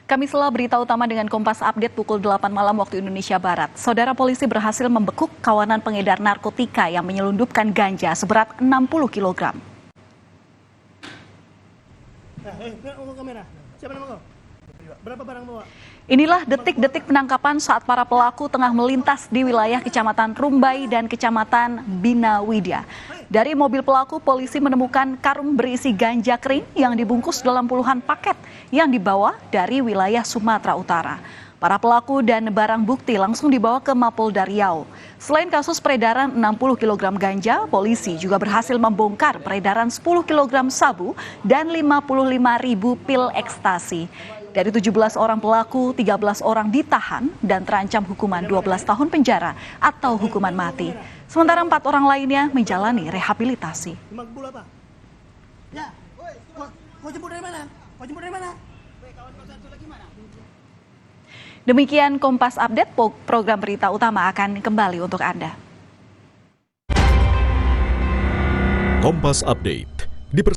Kami setelah berita utama dengan Kompas Update pukul 8 malam waktu Indonesia Barat. Saudara polisi berhasil membekuk kawanan pengedar narkotika yang menyelundupkan ganja seberat 60 kg. Berapa barang bawa? Inilah detik-detik penangkapan saat para pelaku tengah melintas di wilayah Kecamatan Rumbai dan Kecamatan Bina Widya. Dari mobil pelaku, polisi menemukan karung berisi ganja kering yang dibungkus dalam puluhan paket yang dibawa dari wilayah Sumatera Utara. Para pelaku dan barang bukti langsung dibawa ke Mapolda Riau. Selain kasus peredaran 60 kg ganja, polisi juga berhasil membongkar peredaran 10 kg sabu dan 55.000 pil ekstasi. Dari 17 orang pelaku, 13 orang ditahan dan terancam hukuman 12 tahun penjara atau hukuman mati. Sementara 4 orang lainnya menjalani rehabilitasi. Ya, kau jemput dari mana? Demikian Kompas Update, program berita utama akan kembali untuk Anda. Kompas Update